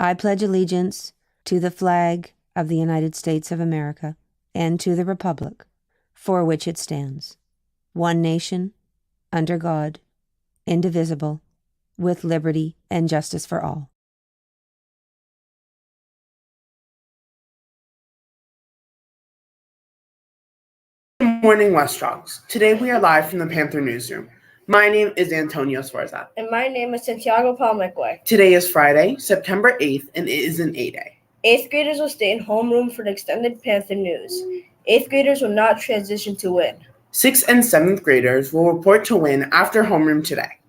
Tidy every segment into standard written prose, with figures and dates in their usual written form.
I pledge allegiance to the flag of the United States of America and to the republic for which it stands, one nation, under God, indivisible, with liberty and justice for all. Good morning, West Rocks. Today we are live from the Panther newsroom. My name is Antonio Sforza. And my name is Santiago Palmecue. Today is Friday, September 8th, and it is an A-Day. 8th graders will stay in homeroom for the extended Panther news. 8th graders will not transition to WIN. 6th and 7th graders will report to WIN after homeroom today.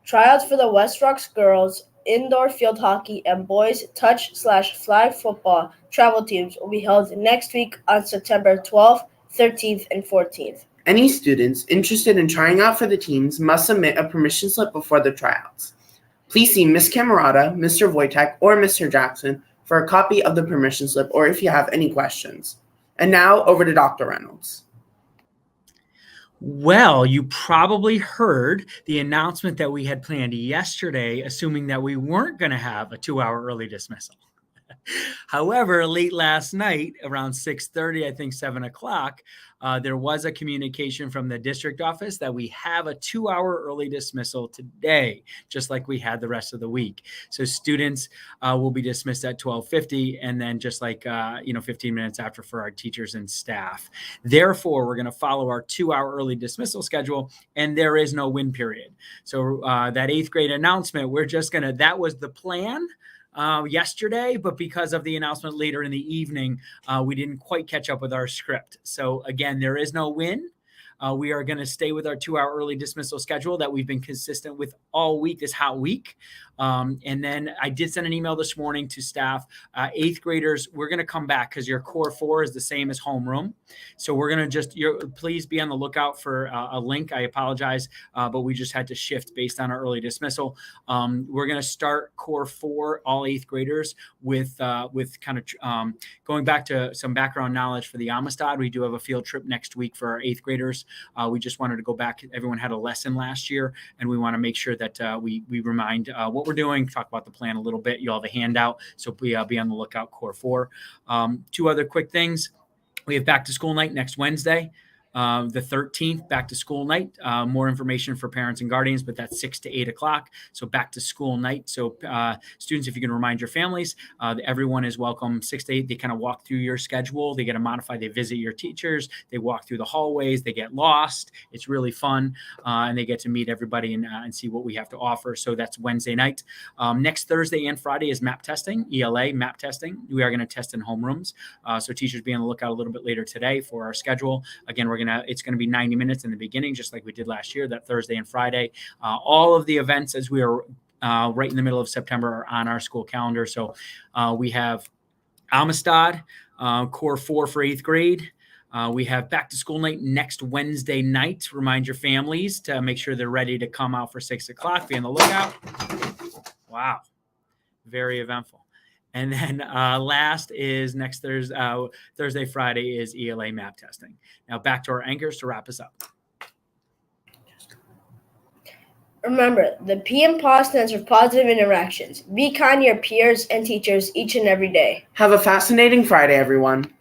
Tryouts for the West Rocks girls indoor field hockey and boys touch/flag football travel teams will be held next week on September 12th, 13th, and 14th. Any students interested in trying out for the teams must submit a permission slip before the tryouts. Please see Ms. Camerata, Mr. Wojtek, or Mr. Jackson for a copy of the permission slip or if you have any questions. And now over to Dr. Reynolds. Well, you probably heard the announcement that we had planned yesterday, assuming that we weren't going to have a 2-hour early dismissal. However, late last night, around 6:30, I think 7 o'clock, there was a communication from the district office that we have a 2-hour early dismissal today, just like we had the rest of the week. So students will be dismissed at 12:50, and then just like 15 minutes after for our teachers and staff. Therefore, we're going to follow our 2-hour early dismissal schedule, and there is no win period. So that 8th grade announcement, that was the plan yesterday, but because of the announcement later in the evening, we didn't quite catch up with our script. So again, there is no win. We are going to stay with our 2-hour early dismissal schedule that we've been consistent with all week, this hot week. And then I did send an email this morning to staff. 8th graders, we're going to come back because your core 4 is the same as homeroom. So we're going to please be on the lookout for a link. I apologize, but we just had to shift based on our early dismissal. We're going to start core 4, all 8th graders, with kind of going back to some background knowledge for the Amistad. We do have a field trip next week for our 8th graders. We just wanted to go back. Everyone had a lesson last year, and we want to make sure that we remind what we're doing, talk about the plan a little bit. You'll have a handout, so be on the lookout, core 4. 2 other quick things. We have back to school night next Wednesday. The 13th, back to school night. More information for parents and guardians, but that's 6 to 8 o'clock. So back to school night. So students, if you can remind your families, everyone is welcome. 6 to 8, they kind of walk through your schedule. They get to modify. They visit your teachers. They walk through the hallways. They get lost. It's really fun. And they get to meet everybody and see what we have to offer. So that's Wednesday night. Next Thursday and Friday is map testing, ELA map testing. We are going to test in homerooms. So teachers be on the lookout a little bit later today for our schedule. Again, it's going to be 90 minutes in the beginning, just like we did last year, that Thursday and Friday. All of the events, as we are right in the middle of September, are on our school calendar. So we have Amistad, core 4 for 8th grade. We have back to school night next Wednesday night. Remind your families to make sure they're ready to come out for 6 o'clock. Be on the lookout. Wow. Very eventful. And then last is next Thursday, Friday is ELA map testing. Now back to our anchors to wrap us up. Remember, the PM pause stands for positive interactions. Be kind to your peers and teachers each and every day. Have a fascinating Friday, everyone.